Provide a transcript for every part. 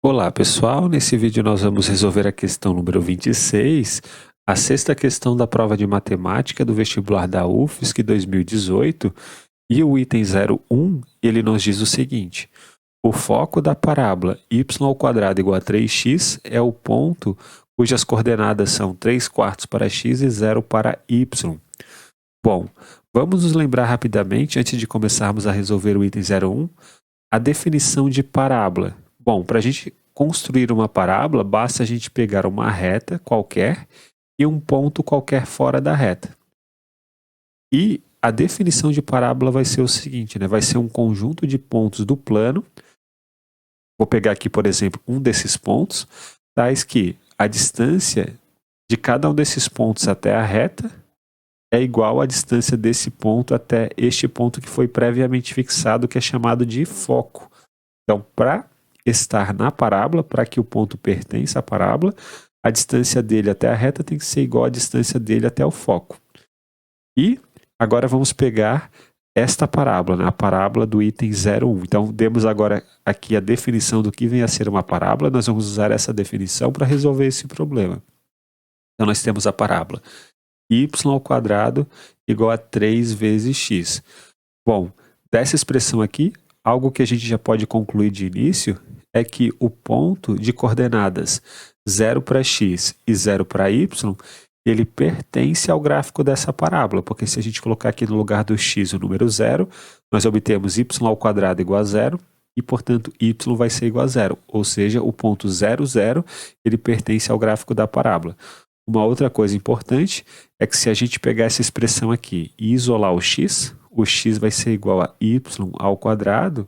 Olá pessoal, nesse vídeo nós vamos resolver a questão número 26, a sexta questão da prova de matemática do vestibular da UFSC 2018, e o item 01, ele nos diz o seguinte: o foco da parábola y² igual a 3x é o ponto cujas coordenadas são 3/4 para x e 0 para y. Bom, vamos nos lembrar rapidamente, antes de começarmos a resolver o item 01, a definição de parábola. Bom, para a gente construir uma parábola, basta a gente pegar uma reta qualquer e um ponto qualquer fora da reta. E a definição de parábola vai ser o seguinte, né? Vai ser um conjunto de pontos do plano. Vou pegar aqui, por exemplo, um desses pontos, tais que a distância de cada um desses pontos até a reta é igual à distância desse ponto até este ponto que foi previamente fixado, que é chamado de foco. Então, para estar na parábola, para que o ponto pertença à parábola, a distância dele até a reta tem que ser igual à distância dele até o foco. E agora vamos pegar esta parábola, né? A parábola do item 01. Então, demos agora aqui a definição do que vem a ser uma parábola. Nós vamos usar essa definição para resolver esse problema. Então, nós temos a parábola y² igual a 3 vezes x. Bom, dessa expressão aqui, algo que a gente já pode concluir de início é que o ponto de coordenadas 0 para x e 0 para y, ele pertence ao gráfico dessa parábola, porque se a gente colocar aqui no lugar do x o número 0, nós obtemos y² igual a 0 e, portanto, y vai ser igual a 0, ou seja, o ponto 0, 0, ele pertence ao gráfico da parábola. Uma outra coisa importante é que se a gente pegar essa expressão aqui e isolar o x vai ser igual a y²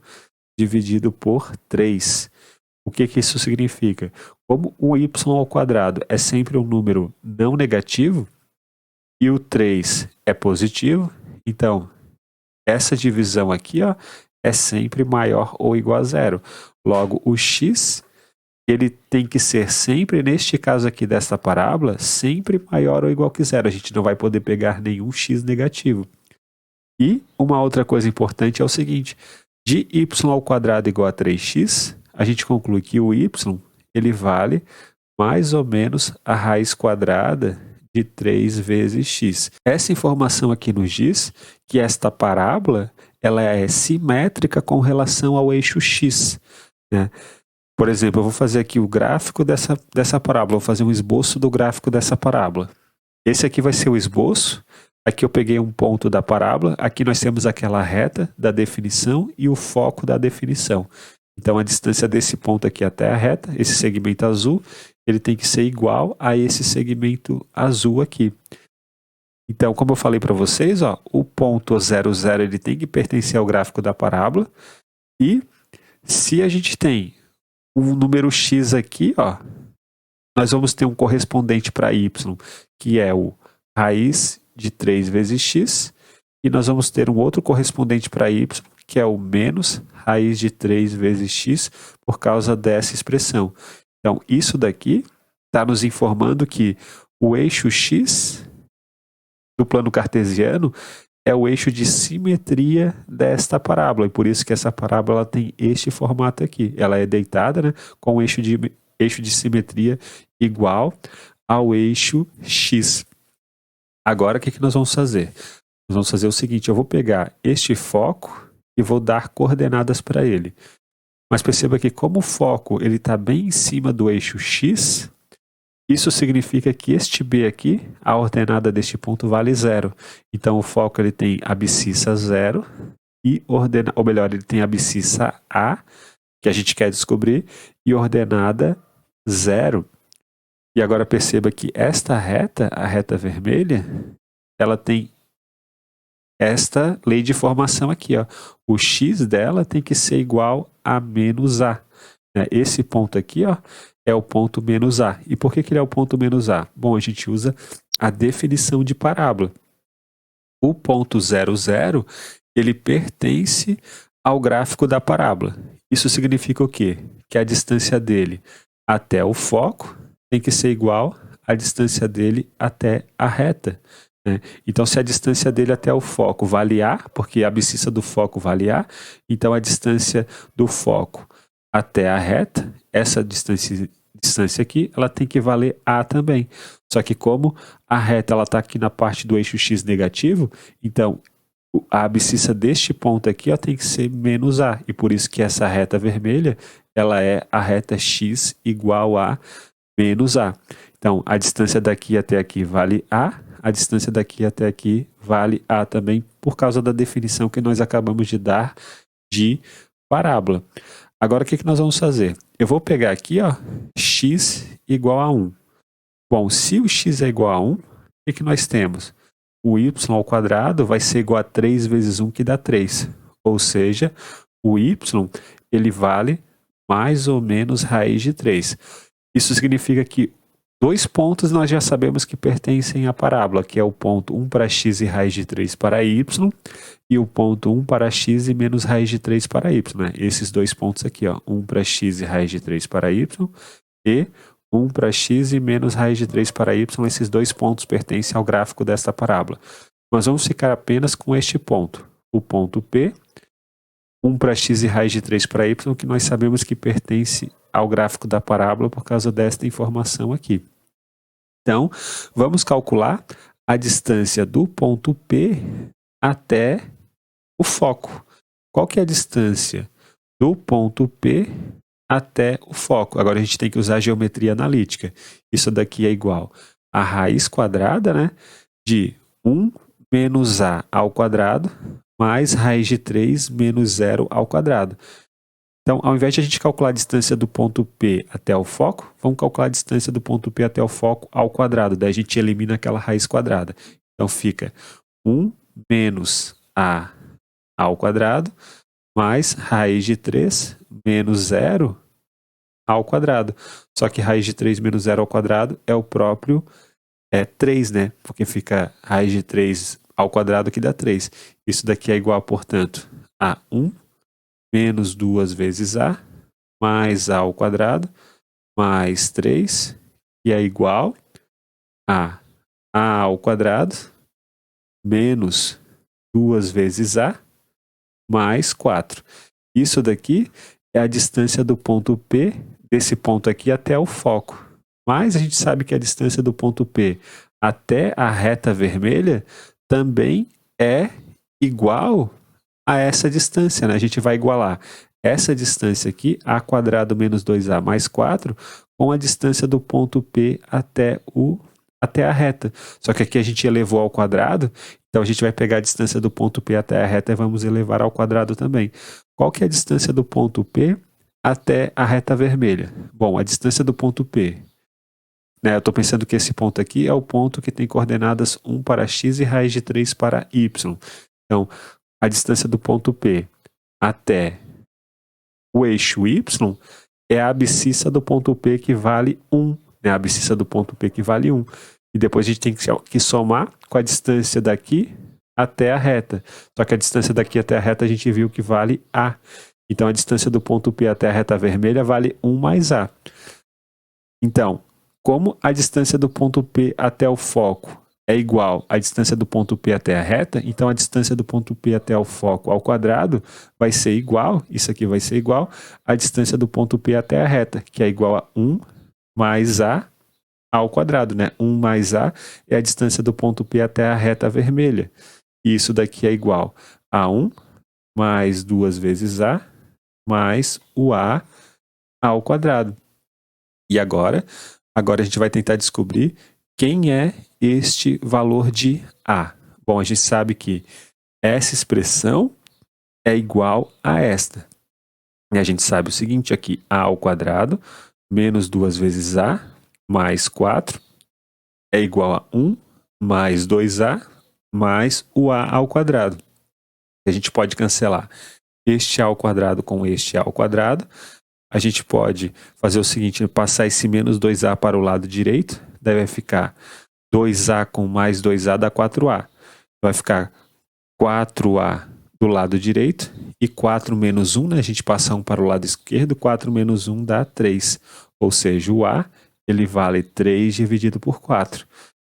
dividido por 3. O que isso significa? Como o y² é sempre um número não negativo e o 3 é positivo, então essa divisão aqui, ó, é sempre maior ou igual a 0. Logo, o x ele tem que ser sempre, neste caso aqui dessa parábola, sempre maior ou igual que 0. A gente não vai poder pegar nenhum x negativo. E uma outra coisa importante é o seguinte: de y² igual a 3x, a gente conclui que o y ele vale mais ou menos a raiz quadrada de 3 vezes x. Essa informação aqui nos diz que esta parábola ela é simétrica com relação ao eixo x, né? Por exemplo, eu vou fazer aqui o gráfico dessa parábola, vou fazer um esboço do gráfico dessa parábola. Esse aqui vai ser o esboço. Aqui eu peguei um ponto da parábola, aqui nós temos aquela reta da definição e o foco da definição. Então a distância desse ponto aqui até a reta, esse segmento azul, ele tem que ser igual a esse segmento azul aqui. Então, como eu falei para vocês, ó, o ponto 0, 0 ele tem que pertencer ao gráfico da parábola. E se a gente tem um número x aqui, ó, nós vamos ter um correspondente para y, que é o raiz de 3 vezes x, e nós vamos ter um outro correspondente para y, que é o menos raiz de 3 vezes x, por causa dessa expressão. Então, isso daqui está nos informando que o eixo x do plano cartesiano é o eixo de simetria desta parábola, e por isso que essa parábola ela tem este formato aqui. Ela é deitada, né, com o eixo de simetria igual ao eixo x. Agora, o que nós vamos fazer? Nós vamos fazer o seguinte: eu vou pegar este foco e vou dar coordenadas para ele. Mas perceba que como o foco está bem em cima do eixo x, isso significa que este B aqui, a ordenada deste ponto vale 0. Então o foco ele tem abscissa 0 e ele tem abscissa A, que a gente quer descobrir, e ordenada 0. E agora perceba que esta reta, a reta vermelha, ela tem esta lei de formação aqui, ó. O x dela tem que ser igual a menos A. Esse ponto aqui, ó, é o ponto menos A. E por que ele é o ponto menos A? Bom, a gente usa a definição de parábola. O ponto 0, 0, ele pertence ao gráfico da parábola. Isso significa o quê? Que a distância dele até o foco tem que ser igual à distância dele até a reta, né? Então, se a distância dele até o foco vale A, porque a abscissa do foco vale A, então a distância do foco até a reta, essa distância aqui, ela tem que valer A também. Só que como a reta está aqui na parte do eixo x negativo, então a abscissa deste ponto aqui ó, tem que ser menos A. E por isso que essa reta vermelha, ela é a reta x igual a menos A. Então, a distância daqui até aqui vale A distância daqui até aqui vale A também, por causa da definição que nós acabamos de dar de parábola. Agora, o que nós vamos fazer? Eu vou pegar aqui, ó, x igual a 1. Bom, se o x é igual a 1, o que nós temos? O y ao quadrado vai ser igual a 3 vezes 1, que dá 3. Ou seja, o y ele vale mais ou menos raiz de 3. Isso significa que dois pontos nós já sabemos que pertencem à parábola, que é o ponto 1 para x e raiz de 3 para y, e o ponto 1 para x e menos raiz de 3 para y. Né? Esses dois pontos aqui, ó, 1 para x e raiz de 3 para y, e 1 para x e menos raiz de 3 para y, esses dois pontos pertencem ao gráfico desta parábola. Nós vamos ficar apenas com este ponto, o ponto P, 1 para x e raiz de 3 para y, que nós sabemos que pertence ao gráfico da parábola por causa desta informação aqui. Então, vamos calcular a distância do ponto P até o foco. Qual que é a distância do ponto P até o foco? Agora a gente tem que usar a geometria analítica. Isso daqui é igual a raiz quadrada, né, de 1 menos A ao quadrado mais raiz de 3 menos 0 ao quadrado. Então, ao invés de a gente calcular a distância do ponto P até o foco, vamos calcular a distância do ponto P até o foco ao quadrado. Daí a gente elimina aquela raiz quadrada. Então, fica 1 menos A ao quadrado mais raiz de 3 menos 0 ao quadrado. Só que raiz de 3 menos 0 ao quadrado é o próprio 3, né? Porque fica raiz de 3 ao quadrado que dá 3. Isso daqui é igual, portanto, a 1 menos 2 vezes A, mais A ao quadrado, mais 3, que é igual a A ao quadrado, menos 2 vezes A, mais 4. Isso daqui é a distância do ponto P, desse ponto aqui até o foco. Mas a gente sabe que a distância do ponto P até a reta vermelha também é igual a essa distância, né? A gente vai igualar essa distância aqui, A quadrado menos 2A mais 4, com a distância do ponto P até a reta. Só que aqui a gente elevou ao quadrado, então a gente vai pegar a distância do ponto P até a reta e vamos elevar ao quadrado também. Qual que é a distância do ponto P até a reta vermelha? Bom, a distância do ponto P, né, eu estou pensando que esse ponto aqui é o ponto que tem coordenadas 1 para x e raiz de 3 para y. Então, a distância do ponto P até o eixo y é a abscissa do ponto P que vale 1. Né? A abscissa do ponto P que vale 1. E depois a gente tem que somar com a distância daqui até a reta. Só que a distância daqui até a reta a gente viu que vale A. Então a distância do ponto P até a reta vermelha vale 1 mais A. Então, como a distância do ponto P até o foco é igual à distância do ponto P até a reta, então a distância do ponto P até o foco ao quadrado vai ser igual, isso aqui vai ser igual à distância do ponto P até a reta, que é igual a 1 mais A ao quadrado, né? 1 mais A é a distância do ponto P até a reta vermelha. E isso daqui é igual a 1 mais 2 vezes A mais o A ao quadrado. E agora a gente vai tentar descobrir quem é este valor de A. Bom, a gente sabe que essa expressão é igual a esta. E a gente sabe o seguinte aqui, A ao quadrado menos 2 vezes A mais 4 é igual a 1 mais 2A mais o A ao quadrado. A gente pode cancelar este A ao quadrado com este A ao quadrado. A gente pode fazer o seguinte, passar esse menos 2A para o lado direito, daí vai ficar 2A com mais 2A dá 4A. Vai ficar 4A do lado direito e 4 menos 1, né? A gente passa 1 para o lado esquerdo, 4 menos 1 dá 3. Ou seja, o A ele vale 3 dividido por 4.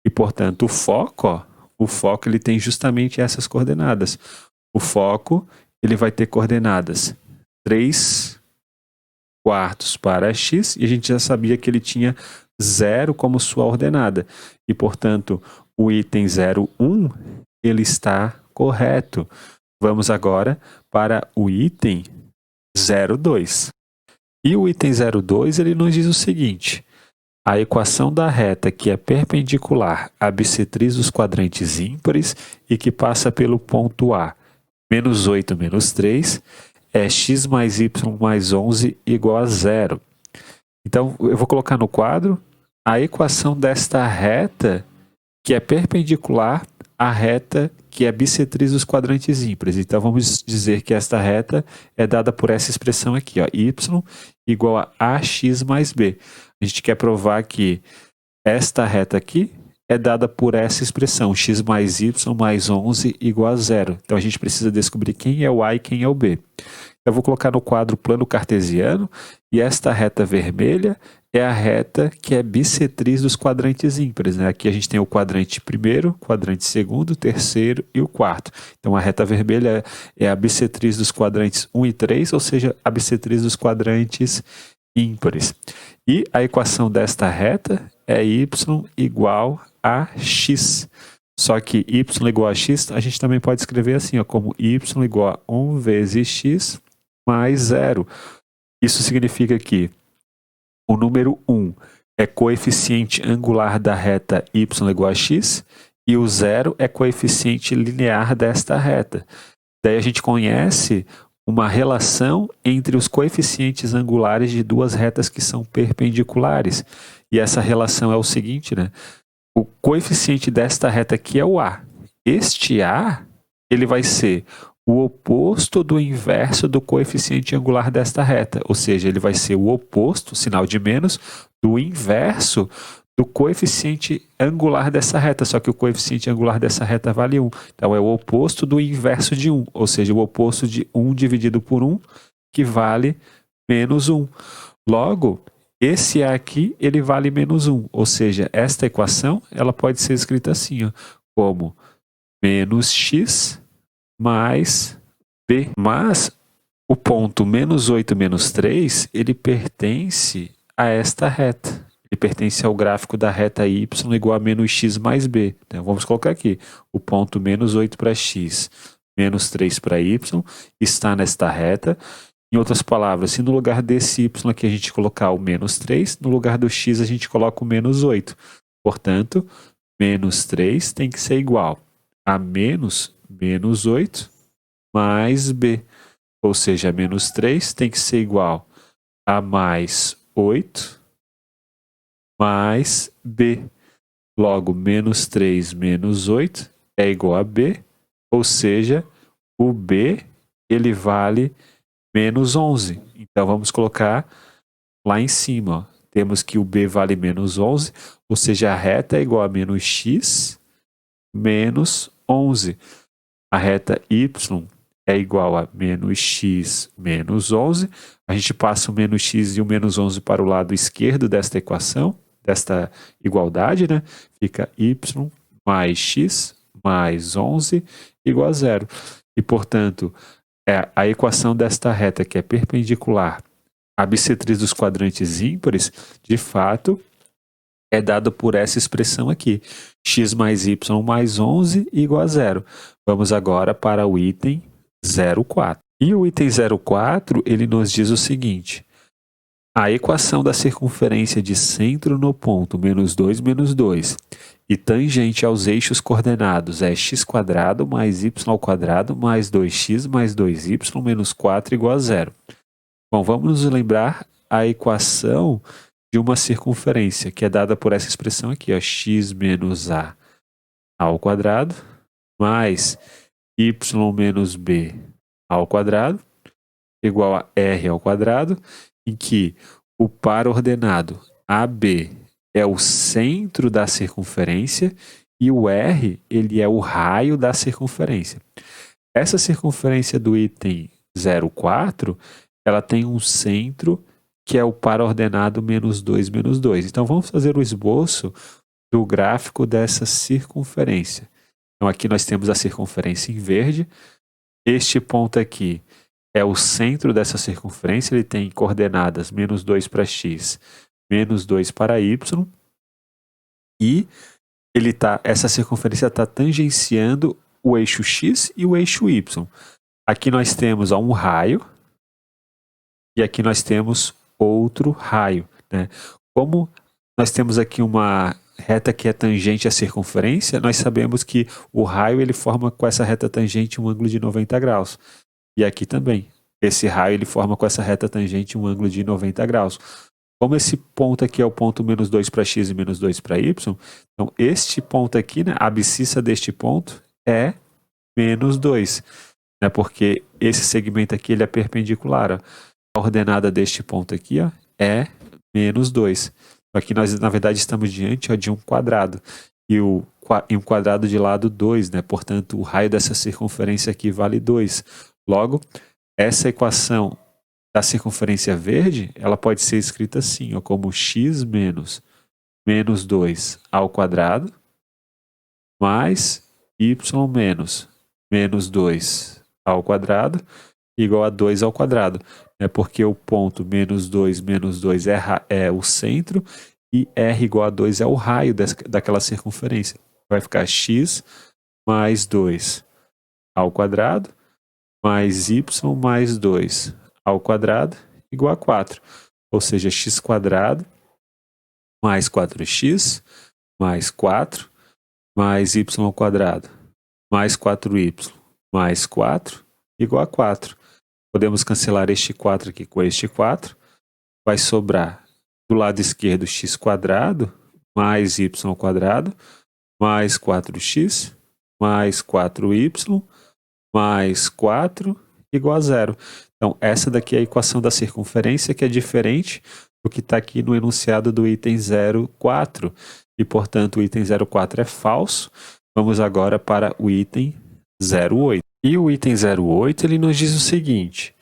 E, portanto, o foco ele tem justamente essas coordenadas. O foco ele vai ter coordenadas 3, quartos para x, e a gente já sabia que ele tinha 0 como sua ordenada. E, portanto, o item 01, ele está correto. Vamos agora para o item 02. E o item 02, ele nos diz o seguinte: a equação da reta que é perpendicular à bissetriz dos quadrantes ímpares e que passa pelo ponto A, menos 8 menos 3, é x mais y mais 11 igual a 0. Então, eu vou colocar no quadro a equação desta reta que é perpendicular à reta que é bissetriz dos quadrantes ímpares. Então, vamos dizer que esta reta é dada por essa expressão aqui, ó, y igual a ax mais b. A gente quer provar que esta reta aqui é dada por essa expressão, x mais y mais 11 igual a 0. Então, a gente precisa descobrir quem é o a e quem é o b. Eu vou colocar no quadro plano cartesiano, e esta reta vermelha é a reta que é bissetriz dos quadrantes ímpares, né? Aqui a gente tem o quadrante primeiro, quadrante segundo, terceiro e o quarto. Então, a reta vermelha é a bissetriz dos quadrantes 1 e 3, ou seja, a bissetriz dos quadrantes ímpares. E a equação desta reta é y igual a x. Só que y igual a x, a gente também pode escrever assim, ó, como y igual a 1 vezes x mais 0. Isso significa que o número 1 é coeficiente angular da reta y igual a x e o 0 é coeficiente linear desta reta. Daí a gente conhece uma relação entre os coeficientes angulares de duas retas que são perpendiculares. E essa relação é o seguinte, né? O coeficiente desta reta aqui é o a. Este a, ele vai ser o oposto do inverso do coeficiente angular desta reta, ou seja, ele vai ser o oposto, sinal de menos, do inverso do coeficiente angular dessa reta, só que o coeficiente angular dessa reta vale 1. Então, é o oposto do inverso de 1, ou seja, o oposto de 1 dividido por 1, que vale menos 1. Logo, esse A aqui, ele vale menos 1, ou seja, esta equação ela pode ser escrita assim, ó, como menos x mais b. Mas o ponto menos 8 menos 3, ele pertence a esta reta. Ele pertence ao gráfico da reta y igual a menos x mais b. Então, vamos colocar aqui o ponto menos 8 para x, menos 3 para y, está nesta reta. Em outras palavras, se no lugar desse y aqui a gente colocar o menos 3, no lugar do x a gente coloca o menos 8. Portanto, menos 3 tem que ser igual a menos 8 mais b. Ou seja, menos 3 tem que ser igual a mais 8 mais b. Logo, menos 3 menos 8 é igual a b. Ou seja, o b ele vale menos 11. Então, vamos colocar lá em cima. Ó. Temos que o b vale menos 11, ou seja, a reta é igual a menos x menos 11. A reta y é igual a menos x menos 11. A gente passa o menos x e o menos 11 para o lado esquerdo desta equação, desta igualdade, né? Fica y mais x mais 11 igual a 0. E, portanto, a equação desta reta que é perpendicular à bissetriz dos quadrantes ímpares, de fato, é dado por essa expressão aqui, x mais y mais 11 igual a 0. Vamos agora para o item 04. E o item 04, ele nos diz o seguinte: a equação da circunferência de centro no ponto menos 2 menos 2 e tangente aos eixos coordenados é x² mais y² mais 2x mais 2y menos 4 igual a 0. Bom, vamos nos lembrar a equação de uma circunferência, que é dada por essa expressão aqui, ó, x menos a ao quadrado mais y menos b ao quadrado igual a r ao quadrado, em que o par ordenado AB é o centro da circunferência e o R ele é o raio da circunferência. Essa circunferência do item 04, ela tem um centro que é o par ordenado menos 2 menos 2. Então, vamos fazer o esboço do gráfico dessa circunferência. Então, aqui nós temos a circunferência em verde. Este ponto aqui é o centro dessa circunferência, ele tem coordenadas menos 2 para x, menos 2 para y, e essa circunferência está tangenciando o eixo x e o eixo y. Aqui nós temos um raio, e aqui nós temos outro raio, né? Como nós temos aqui uma reta que é tangente à circunferência, nós sabemos que o raio ele forma com essa reta tangente um ângulo de 90 graus. E aqui também, esse raio ele forma com essa reta tangente um ângulo de 90 graus. Como esse ponto aqui é o ponto menos 2 para x e menos 2 para y, então este ponto aqui, né, a abscissa deste ponto é menos 2, né, porque esse segmento aqui ele é perpendicular. Ó. A ordenada deste ponto aqui ó, é menos 2. Aqui nós, na verdade, estamos diante ó, de um quadrado. E um quadrado de lado 2, né? Portanto, o raio dessa circunferência aqui vale 2. Logo, essa equação da circunferência verde, ela pode ser escrita assim, ó, como x menos 2 ao quadrado, mais y menos 2 ao quadrado, igual a 2 ao quadrado. É porque o ponto menos 2 é o centro e r igual a 2 é o raio daquela circunferência. Vai ficar x mais 2 ao quadrado mais y mais 2 ao quadrado igual a 4. Ou seja, x quadrado mais 4x mais 4 mais y ao quadrado mais 4y mais 4 igual a 4. Podemos cancelar este 4 aqui com este 4. Vai sobrar do lado esquerdo x quadrado mais y ao quadrado mais 4x mais 4y mais 4 igual a 0. Então, essa daqui é a equação da circunferência, que é diferente do que está aqui no enunciado do item 04. E, portanto, o item 04 é falso. Vamos agora para o item 08. E o item 08 ele nos diz o seguinte: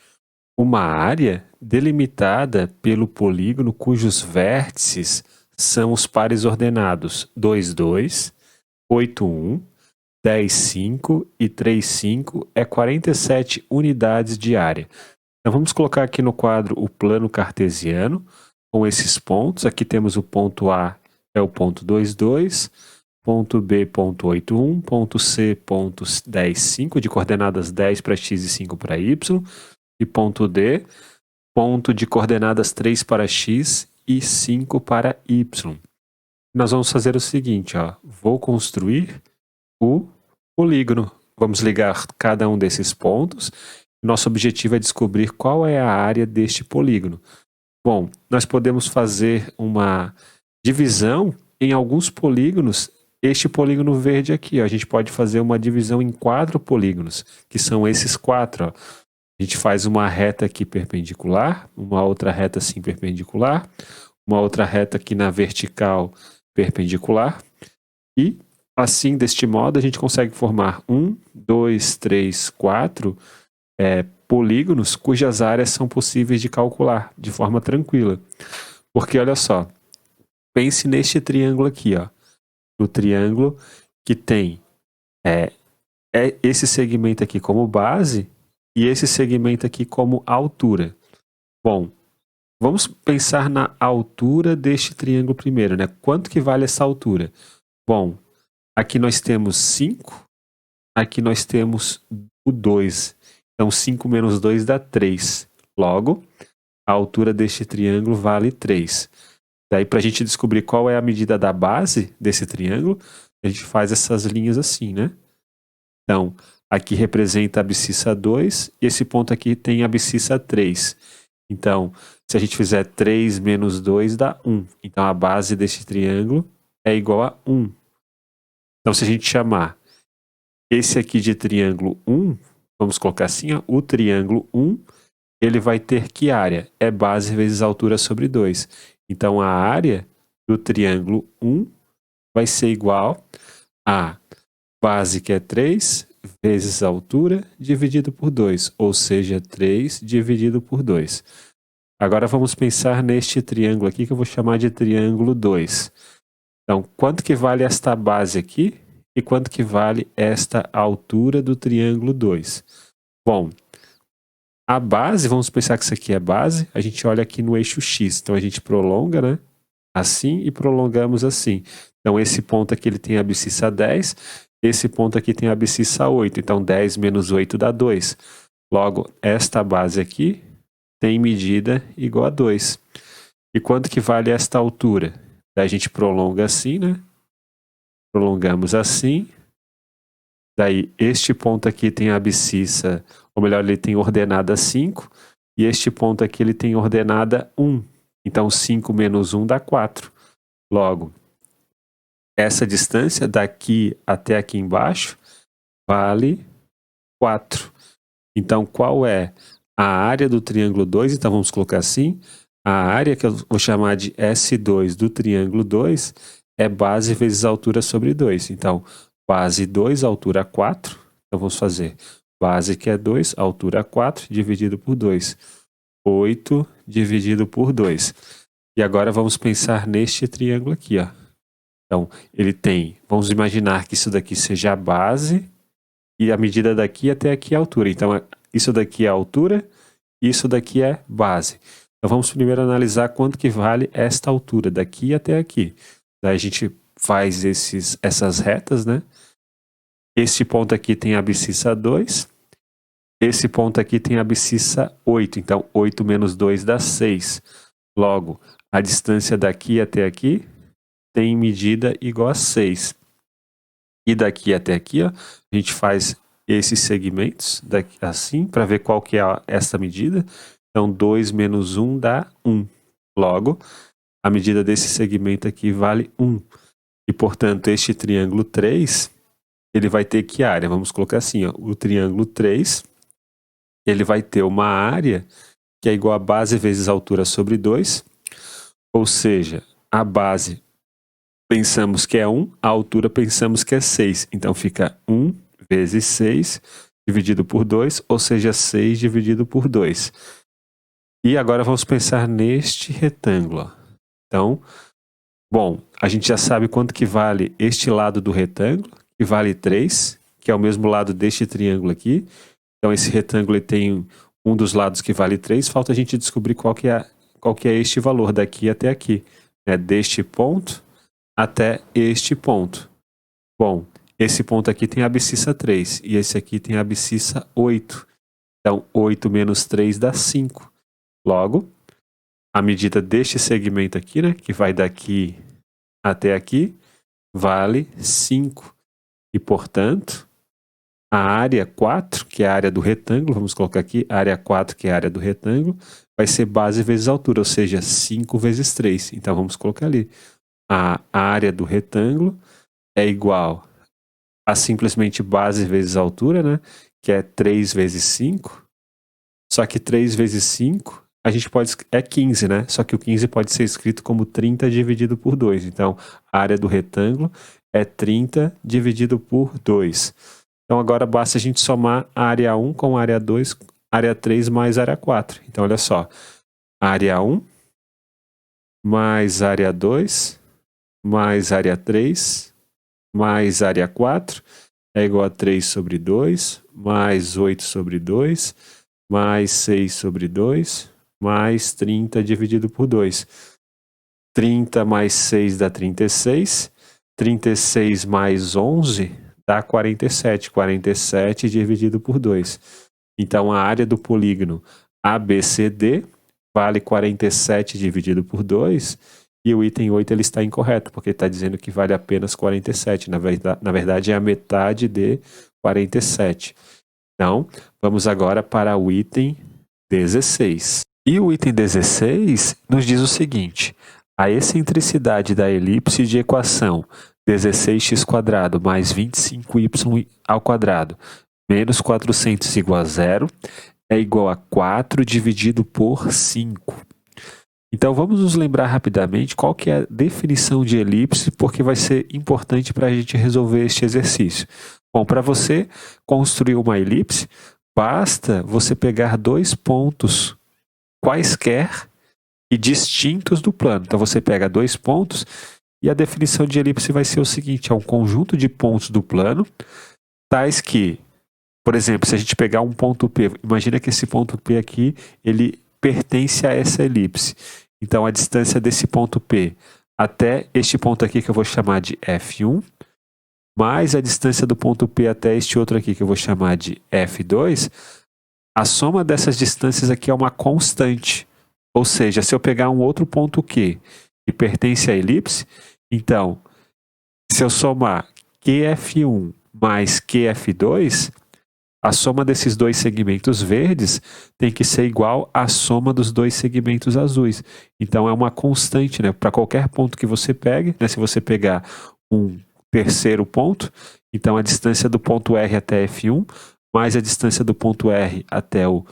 uma área delimitada pelo polígono cujos vértices são os pares ordenados 2, 2, 8, 1, 10, 5 e 3, 5 é 47 unidades de área. Então vamos colocar aqui no quadro o plano cartesiano com esses pontos. Aqui temos o ponto A, é o ponto 2, 2. Ponto B, ponto 8, 1. Ponto C, ponto 10, 5, de coordenadas 10 para x e 5 para y. E ponto D, ponto de coordenadas 3 para x e 5 para y. Nós vamos fazer o seguinte, ó. Vou construir o polígono. Vamos ligar cada um desses pontos. Nosso objetivo é descobrir qual é a área deste polígono. Bom, nós podemos fazer uma divisão em alguns polígonos. Este polígono verde aqui, ó, a gente pode fazer uma divisão em 4 polígonos, que são esses 4. Ó. A gente faz uma reta aqui perpendicular, uma outra reta assim perpendicular, uma outra reta aqui na vertical perpendicular. E assim, deste modo, a gente consegue formar 1, 2, 3, 4 polígonos cujas áreas são possíveis de calcular de forma tranquila. Porque, olha só, pense neste triângulo aqui, ó. O triângulo que tem esse segmento aqui como base e esse segmento aqui como altura. Bom, vamos pensar na altura deste triângulo primeiro, né? Quanto que vale essa altura? Bom, aqui nós temos 5, aqui nós temos o 2. Então 5 menos 2 dá 3. Logo, a altura deste triângulo vale 3. Daí, para a gente descobrir qual é a medida da base desse triângulo, a gente faz essas linhas assim, né? Então, aqui representa a abscissa 2 e esse ponto aqui tem a abscissa 3. Então, se a gente fizer 3 menos 2 dá 1. Então, a base deste triângulo é igual a 1. Então, se a gente chamar esse aqui de triângulo 1, vamos colocar assim, ó, o triângulo 1, ele vai ter que área? É base vezes altura sobre 2. Então, a área do triângulo 1 vai ser igual a base, que é 3, vezes a altura, dividido por 2. Ou seja, 3 dividido por 2. Agora, vamos pensar neste triângulo aqui, que eu vou chamar de triângulo 2. Então, quanto que vale esta base aqui? E quanto que vale esta altura do triângulo 2? Bom, A base, vamos pensar que isso aqui é base, a gente olha aqui no eixo X. Então, a gente prolonga, né? Assim e prolongamos assim. Então, esse ponto aqui ele tem a abscissa 10, esse ponto aqui tem a abscissa 8. Então, 10 menos 8 dá 2. Logo, esta base aqui tem medida igual a 2. E quanto que vale esta altura? Daí a gente prolonga assim, né? Prolongamos assim. Daí, este ponto aqui tem a abscissa, ou melhor, ele tem ordenada 5. E este ponto aqui ele tem ordenada 1. Então, 5 menos 1 dá 4. Logo, essa distância daqui até aqui embaixo vale 4. Então, qual é a área do triângulo 2? Então, vamos colocar assim. A área que eu vou chamar de S2 do triângulo 2 é base vezes altura sobre 2. Então, base 2, altura 4. Então, vamos fazer base que é 2, altura 4, dividido por 2. 8 dividido por 2. E agora vamos pensar neste triângulo aqui, ó. Então, ele tem, vamos imaginar que isso daqui seja a base e a medida daqui até aqui é a altura. Então, isso daqui é a altura e isso daqui é base. Então, vamos primeiro analisar quanto que vale esta altura, daqui até aqui. Daí a gente faz essas retas, né? Este ponto aqui tem a abscissa 2. Esse ponto aqui tem a abscissa 8. Então, 8 menos 2 dá 6. Logo, a distância daqui até aqui tem medida igual a 6. E daqui até aqui, ó, a gente faz esses segmentos daqui, assim, para ver qual que é essa medida. Então, 2 menos 1 dá 1. Logo, a medida desse segmento aqui vale 1. E, portanto, este triângulo 3, ele vai ter que área? Vamos colocar assim, ó, o triângulo 3, ele vai ter uma área que é igual a base vezes altura sobre 2. Ou seja, a base pensamos que é 1, a altura pensamos que é 6. Então, fica 1 vezes 6 dividido por 2, ou seja, 6 dividido por 2. E agora vamos pensar neste retângulo. Então, bom, a gente já sabe quanto que vale este lado do retângulo, que vale 3, que é o mesmo lado deste triângulo aqui. Então, esse retângulo tem um dos lados que vale 3. Falta a gente descobrir qual que é este valor daqui até aqui, né? Deste ponto até este ponto. Bom, esse ponto aqui tem a abscissa 3 e esse aqui tem a abscissa 8. Então, 8 menos 3 dá 5. Logo, a medida deste segmento aqui, né, que vai daqui até aqui, vale 5. E, portanto, a área 4, que é a área do retângulo, vamos colocar aqui, a área 4, que é a área do retângulo, vai ser base vezes altura, ou seja, 5 vezes 3. Então, vamos colocar ali. A área do retângulo é igual a simplesmente base vezes altura, né? Que é 3 vezes 5. Só que 3 vezes 5, a gente pode... é 15, né? Só que o 15 pode ser escrito como 30 dividido por 2. Então, a área do retângulo é 30 dividido por 2. Então, agora basta a gente somar a área 1 com a área 2, área 3 mais área 4. Então, olha só. Área 1 mais área 2... mais área 3, mais área 4, é igual a 3 sobre 2, mais 8 sobre 2, mais 6 sobre 2, mais 30 dividido por 2. 30 mais 6 dá 36, 36 mais 11 dá 47, 47 dividido por 2. Então, a área do polígono ABCD vale 47 dividido por 2, e o item 8 ele está incorreto, porque está dizendo que vale apenas 47. Na verdade, é a metade de 47. Então, vamos agora para o item 16. E o item 16 nos diz o seguinte: a excentricidade da elipse de equação 16x² mais 25y ao quadrado menos 400 igual a 0 é igual a 4 dividido por 5. Então, vamos nos lembrar rapidamente qual que é a definição de elipse, porque vai ser importante para a gente resolver este exercício. Bom, para você construir uma elipse, basta você pegar 2 pontos quaisquer e distintos do plano. Então, você pega 2 pontos e a definição de elipse vai ser o seguinte: é um conjunto de pontos do plano, tais que Por exemplo, se a gente pegar um ponto P, imagina que esse ponto P aqui, ele pertence a essa elipse. Então, a distância desse ponto P até este ponto aqui, que eu vou chamar de F1, mais a distância do ponto P até este outro aqui, que eu vou chamar de F2, a soma dessas distâncias aqui é uma constante. Ou seja, se eu pegar um outro ponto Q que pertence à elipse, então, se eu somar QF1 mais QF2, a soma desses dois segmentos verdes tem que ser igual à soma dos dois segmentos azuis. Então, é uma constante, né? Para qualquer ponto que você pegue, né? Se você pegar um terceiro ponto, então a distância do ponto R até F1 mais a distância do ponto R até o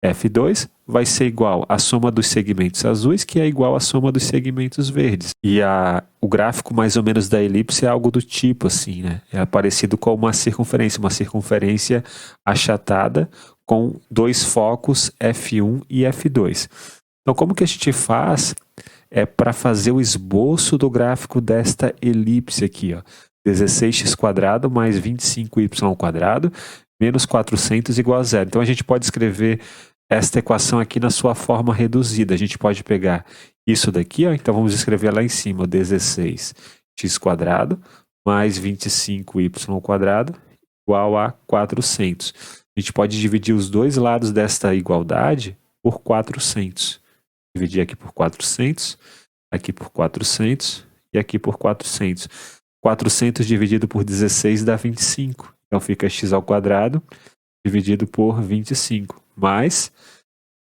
F2 vai ser igual à soma dos segmentos azuis, que é igual à soma dos segmentos verdes. E o gráfico mais ou menos da elipse é algo do tipo assim, né? É parecido com uma circunferência achatada com dois focos F1 e F2. Então, como que a gente faz para fazer o esboço do gráfico desta elipse aqui, ó? 16x² mais 25y² menos 400 igual a zero. Então, a gente pode escrever esta equação aqui na sua forma reduzida. A gente pode pegar isso daqui, ó, então vamos escrever lá em cima, 16x² mais 25y² igual a 400. A gente pode dividir os dois lados desta igualdade por 400. Dividir aqui por 400, aqui por 400 e aqui por 400. 400 dividido por 16 dá 25. Então fica x² dividido por 25. Mais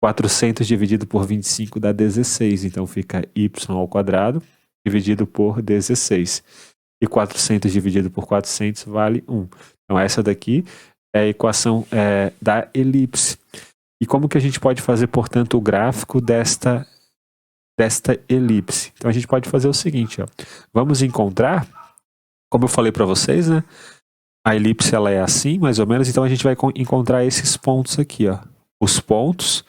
400 dividido por 25 dá 16. Então fica y² dividido por 16. E 400 dividido por 400 vale 1. Então essa daqui é a equação da elipse. E como que a gente pode fazer, portanto, o gráfico desta elipse? Então a gente pode fazer o seguinte, ó. Vamos encontrar, como eu falei para vocês, né? A elipse ela é assim, mais ou menos, então a gente vai encontrar esses pontos aqui, ó. Os pontos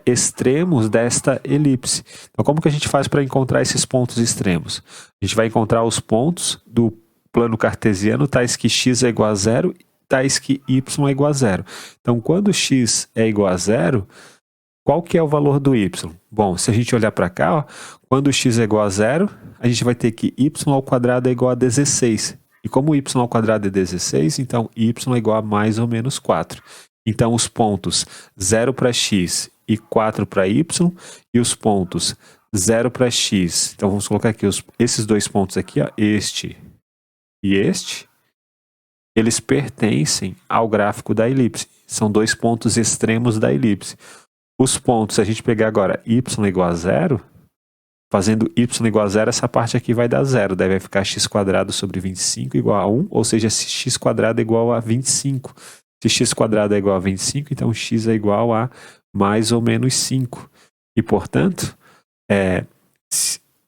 extremos desta elipse. Então como que a gente faz para encontrar esses pontos extremos? A gente vai encontrar os pontos do plano cartesiano, tais que x é igual a zero, tais que y é igual a zero. Então quando x é igual a zero, qual que é o valor do y? Bom, se a gente olhar para cá, ó, quando x é igual a zero, a gente vai ter que y² é igual a 16. E como y² é 16, então y é igual a mais ou menos 4. Então os pontos 0 para x e 4 para y, e os pontos 0 para x. Então vamos colocar aqui esses dois pontos aqui, ó, este e este, eles pertencem ao gráfico da elipse. São dois pontos extremos da elipse. Os pontos, se a gente pegar agora y igual a zero, fazendo y igual a zero, essa parte aqui vai dar zero. Daí vai ficar x² sobre 25 igual a 1, ou seja, se x² é igual a 25. Se x² é igual a 25, então x é igual a mais ou menos 5. E, portanto,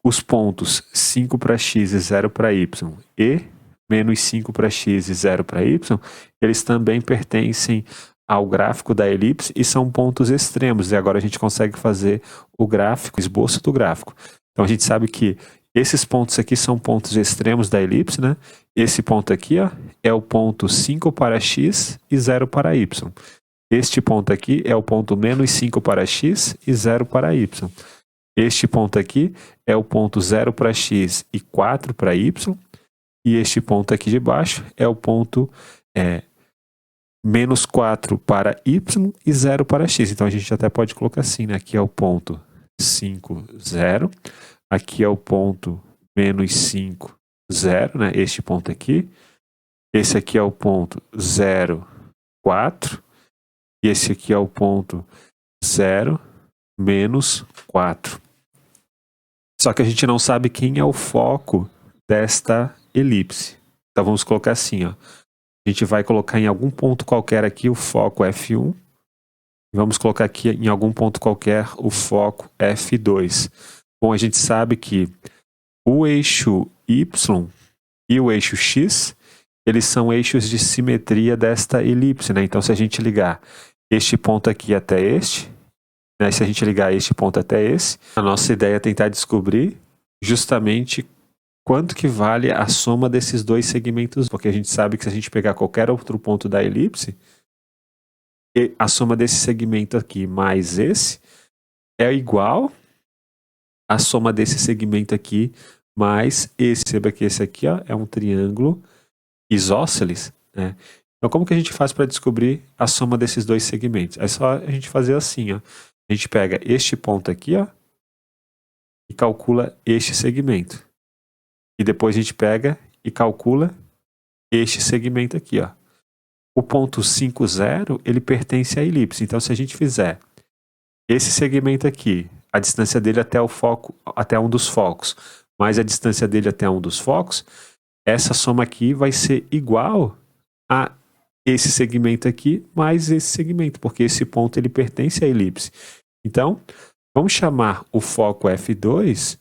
os pontos 5 para x e 0 para y e menos 5 para x e 0 para y, eles também pertencem ao gráfico da elipse e são pontos extremos. E agora a gente consegue fazer o gráfico, o esboço do gráfico. Então a gente sabe que esses pontos aqui são pontos extremos da elipse, né? Esse ponto aqui, ó, é o ponto 5 para x e 0 para y. Este ponto aqui é o ponto menos 5 para x e 0 para y. Este ponto aqui é o ponto 0 para x e 4 para y. E este ponto aqui de baixo é o ponto menos 4 para y e 0 para x. Então a gente até pode colocar assim, né? Aqui é o ponto 5, 0. Aqui é o ponto menos 5, 0, né? Este ponto aqui. Esse aqui é o ponto 0, 4. E esse aqui é o ponto 0, menos 4. Só que a gente não sabe quem é o foco desta elipse. Então vamos colocar assim, ó. A gente vai colocar em algum ponto qualquer aqui o foco F1. Vamos colocar aqui em algum ponto qualquer o foco F2. Bom, a gente sabe que o eixo Y e o eixo X, eles são eixos de simetria desta elipse, né? Então se a gente ligar este ponto aqui até este, né? Se a gente ligar este ponto até esse, a nossa ideia é tentar descobrir justamente quanto que vale a soma desses dois segmentos, porque a gente sabe que se a gente pegar qualquer outro ponto da elipse, a soma desse segmento aqui mais esse é igual à soma desse segmento aqui mais esse. Perceba que esse aqui, ó, é um triângulo isósceles, né? Então, como que a gente faz para descobrir a soma desses dois segmentos? É só a gente fazer assim, ó. A gente pega este ponto aqui, ó, e calcula este segmento. E depois a gente pega e calcula este segmento aqui, ó. O ponto 50, ele pertence à elipse. Então, se a gente fizer esse segmento aqui, a distância dele até o foco, até um dos focos, mais a distância dele até um dos focos, essa soma aqui vai ser igual a esse segmento aqui mais esse segmento, porque esse ponto ele pertence à elipse. Então, vamos chamar o foco F2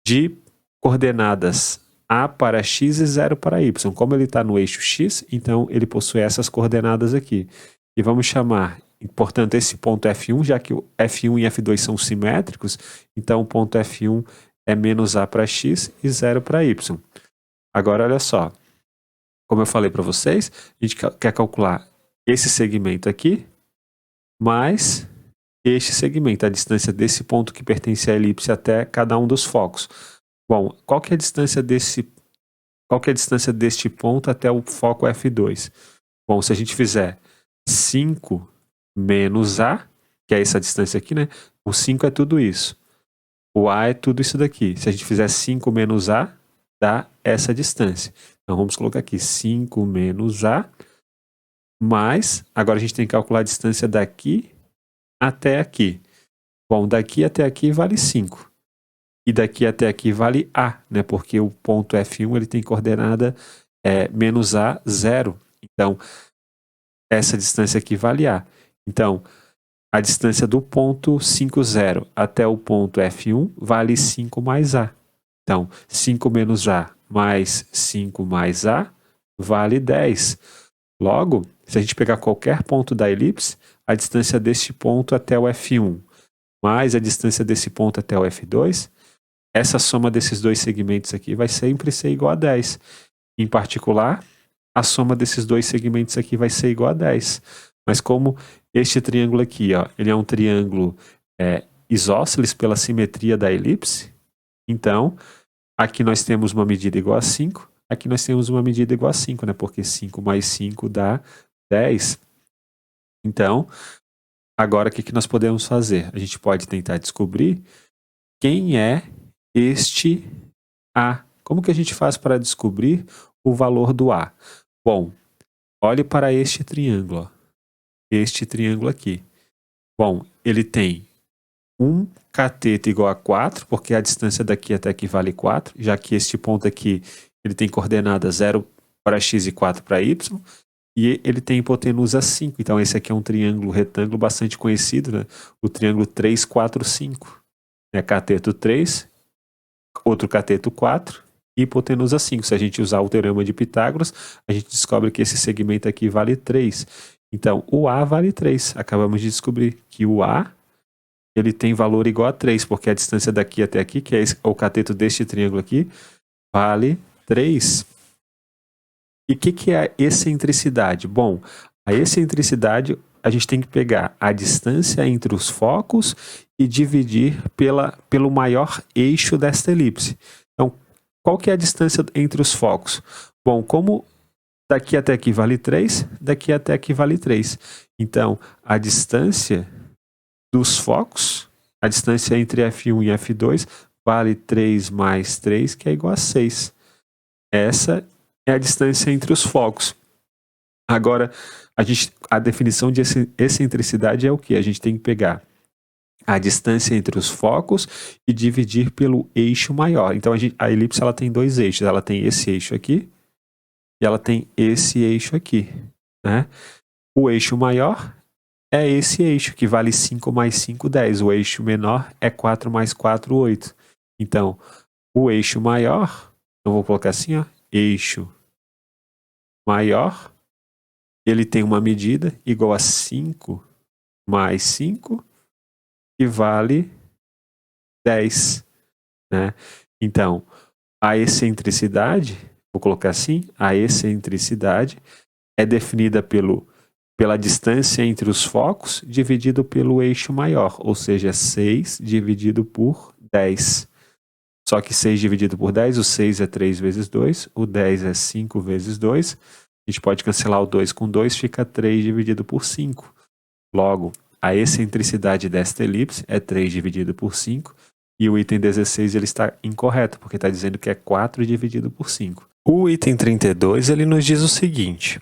de coordenadas A para X e 0 para Y. Como ele está no eixo X, então ele possui essas coordenadas aqui. E vamos chamar, portanto, esse ponto F1, já que o F1 e F2 são simétricos, então o ponto F1 é menos A para X e 0 para Y. Agora, olha só. Como eu falei para vocês, a gente quer calcular esse segmento aqui mais este segmento, a distância desse ponto que pertence à elipse até cada um dos focos. Bom, qual que é a distância deste ponto até o foco F2? Bom, se a gente fizer 5 menos A, que é essa distância aqui, né? O 5 é tudo isso. O A é tudo isso daqui. Se a gente fizer 5 menos A, dá essa distância. Então, vamos colocar aqui 5 menos A, mais, agora a gente tem que calcular a distância daqui até aqui. Bom, daqui até aqui vale 5. E daqui até aqui vale A, né? Porque o ponto F1 ele tem coordenada menos A, 0. Então, essa distância aqui vale A. Então, a distância do ponto 50 até o ponto F1 vale 5 mais A. Então, 5 menos A mais 5 mais A vale 10. Logo, se a gente pegar qualquer ponto da elipse, a distância deste ponto até o F1 mais a distância desse ponto até o F2, essa soma desses dois segmentos aqui vai sempre ser igual a 10. Em particular, a soma desses dois segmentos aqui vai ser igual a 10. Mas como este triângulo aqui, ó, ele é um triângulo isósceles pela simetria da elipse, então aqui nós temos uma medida igual a 5, aqui nós temos uma medida igual a 5, né? Porque 5 mais 5 dá 10. Então, agora o que nós podemos fazer? A gente pode tentar descobrir quem é este A. Como que a gente faz para descobrir o valor do A? Bom, olhe para este triângulo, ó. Este triângulo aqui. Bom, ele tem um cateto igual a 4, porque a distância daqui até aqui vale 4, já que este ponto aqui ele tem coordenada 0 para x e 4 para y, e ele tem hipotenusa 5. Então esse aqui é um triângulo retângulo bastante conhecido, né? O triângulo 3, 4, 5. Cateto 3, outro cateto 4 e hipotenusa 5. Se a gente usar o teorema de Pitágoras, a gente descobre que esse segmento aqui vale 3. Então o A vale 3. Acabamos de descobrir que o A ele tem valor igual a 3, porque a distância daqui até aqui, que é o cateto deste triângulo aqui, vale 3. E o que é a excentricidade? Bom, a excentricidade a gente tem que pegar a distância entre os focos e dividir pelo maior eixo desta elipse. Então, qual que é a distância entre os focos? Bom, como daqui até aqui vale 3, daqui até aqui vale 3. Então, a distância dos focos, a distância entre F1 e F2 vale 3 mais 3, que é igual a 6. Essa é a distância entre os focos. Agora, a definição de excentricidade é o que? A gente tem que pegar a distância entre os focos e dividir pelo eixo maior. Então, a elipse ela tem dois eixos. Ela tem esse eixo aqui e ela tem esse eixo aqui, né? O eixo maior é esse eixo, que vale 5 mais 5, 10. O eixo menor é 4 mais 4, 8. Então, o eixo maior, eu vou colocar assim, ó, eixo maior, ele tem uma medida igual a 5 mais 5, que vale 10. Né? Então, a excentricidade, vou colocar assim, a excentricidade é definida pelo pela distância entre os focos dividido pelo eixo maior, ou seja, 6 dividido por 10. Só que 6 dividido por 10, o 6 é 3 vezes 2, o 10 é 5 vezes 2. A gente pode cancelar o 2 com 2, fica 3 dividido por 5. Logo, a excentricidade desta elipse é 3 dividido por 5. E o item 16 ele está incorreto, porque está dizendo que é 4 dividido por 5. O item 32 ele nos diz o seguinte: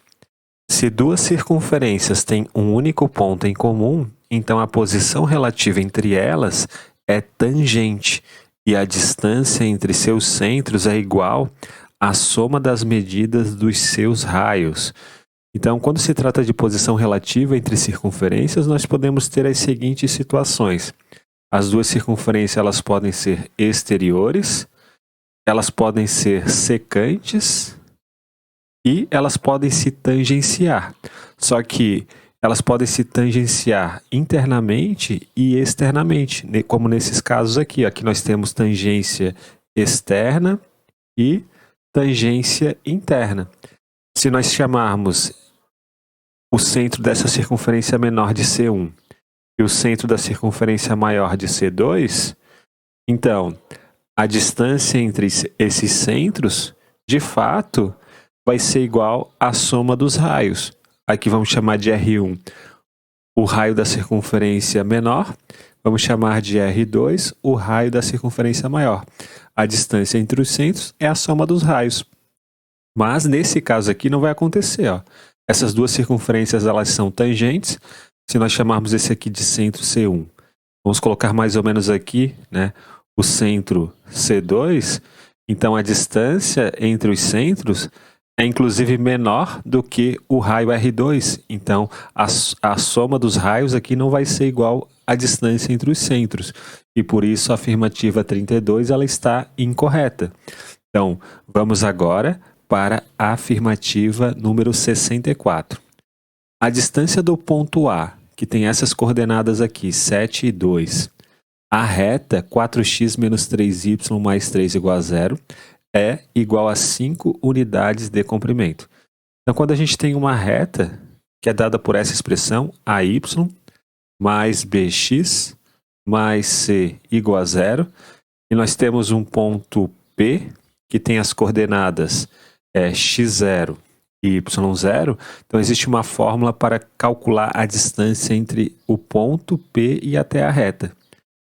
se duas circunferências têm um único ponto em comum, então a posição relativa entre elas é tangente, e a distância entre seus centros é igual à soma das medidas dos seus raios. Então, quando se trata de posição relativa entre circunferências, nós podemos ter as seguintes situações. As duas circunferências elas podem ser exteriores, elas podem ser secantes e elas podem se tangenciar. Só que elas podem se tangenciar internamente e externamente, como nesses casos aqui. Aqui nós temos tangência externa e tangência interna. Se nós chamarmos o centro dessa circunferência menor de C1 e o centro da circunferência maior de C2, então a distância entre esses centros, de fato, vai ser igual à soma dos raios. Aqui vamos chamar de R1 o raio da circunferência menor, vamos chamar de R2 o raio da circunferência maior. A distância entre os centros é a soma dos raios. Mas nesse caso aqui não vai acontecer. Ó. Essas duas circunferências elas são tangentes. Se nós chamarmos esse aqui de centro C1, vamos colocar mais ou menos aqui, né, o centro C2, então a distância entre os centros é inclusive menor do que o raio R2. Então a soma dos raios aqui não vai ser igual à distância entre os centros. E por isso a afirmativa 32 ela está incorreta. Então vamos agora para a afirmativa número 64. A distância do ponto A, que tem essas coordenadas aqui, 7 e 2, a reta 4x menos 3y mais 3 igual a 0, é igual a 5 unidades de comprimento. Então, quando a gente tem uma reta, que é dada por essa expressão, AY mais BX mais C igual a 0, e nós temos um ponto P, que tem as coordenadas x0 e y0, então existe uma fórmula para calcular a distância entre o ponto P e até a reta.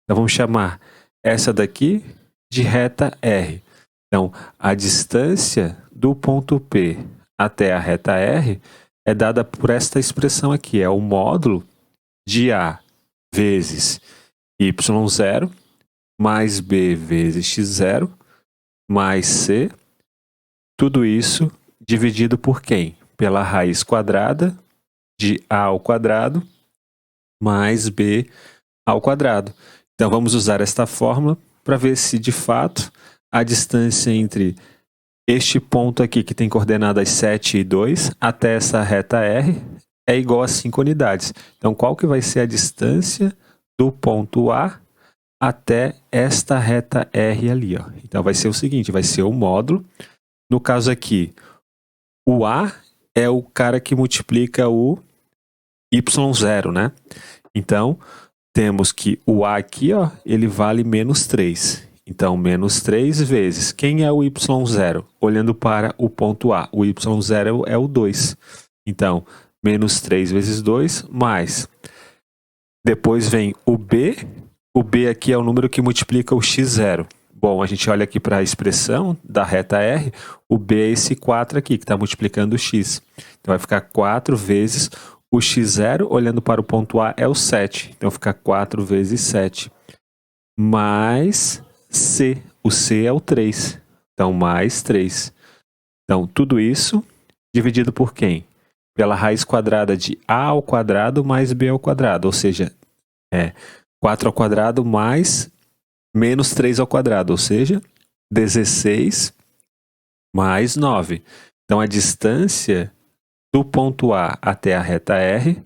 Então vamos chamar essa daqui de reta R. Então a distância do ponto P até a reta R é dada por esta expressão aqui, é o módulo de A vezes y0 mais B vezes x0 mais C, tudo isso dividido por quem? Pela raiz quadrada de A ao quadrado mais B ao quadrado. Então vamos usar esta fórmula para ver se de fato a distância entre este ponto aqui que tem coordenadas 7 e 2 até essa reta R é igual a 5 unidades. Então qual que vai ser a distância do ponto A até esta reta R ali? Ó. Então vai ser o seguinte, vai ser o módulo. No caso aqui, o A é o cara que multiplica o y0, né? Então, temos que o A aqui, ó, ele vale menos 3. Então, menos 3 vezes. Quem é o y0? Olhando para o ponto A, o y0 é o 2. Então, menos 3 vezes 2, mais. Depois vem o B. O B aqui é o número que multiplica o x0. Bom, a gente olha aqui para a expressão da reta R, o B é esse 4 aqui, que está multiplicando o x. Então vai ficar 4 vezes o x0, olhando para o ponto A, é o 7. Então fica 4 vezes 7. Mais C. O C é o 3. Então mais 3. Então tudo isso dividido por quem? Pela raiz quadrada de A ao quadrado mais B ao quadrado. Ou seja, 4 ao quadrado mais menos 3 ao quadrado, ou seja, 16 mais 9. Então, a distância do ponto A até a reta R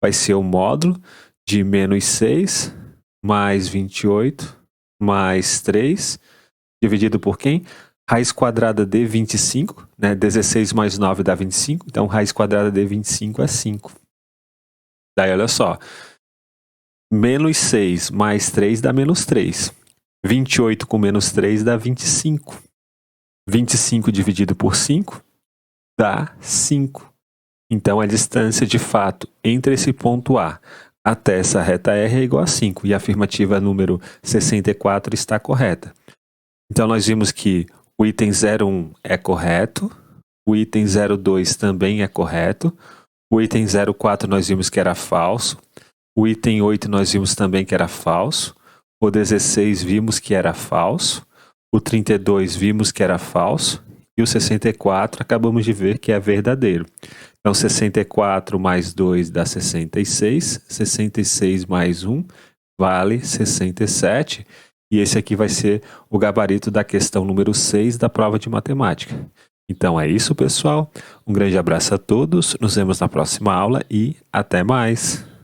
vai ser o módulo de menos 6 mais 28 mais 3, dividido por quem? Raiz quadrada de 25, né? 16 mais 9 dá 25, então raiz quadrada de 25 é 5. Daí olha só, menos 6 mais 3 dá menos 3. 28 com menos 3 dá 25. 25 dividido por 5 dá 5. Então a distância de fato entre esse ponto A até essa reta R é igual a 5. E a afirmativa número 64 está correta. Então nós vimos que o item 01 é correto, o item 02 também é correto, o item 04 nós vimos que era falso, o item 8 nós vimos também que era falso, o 16 vimos que era falso, o 32 vimos que era falso e o 64 acabamos de ver que é verdadeiro. Então 64 mais 2 dá 66, 66 mais 1 vale 67. E esse aqui vai ser o gabarito da questão número 6 da prova de matemática. Então é isso, pessoal. Um grande abraço a todos, nos vemos na próxima aula e até mais!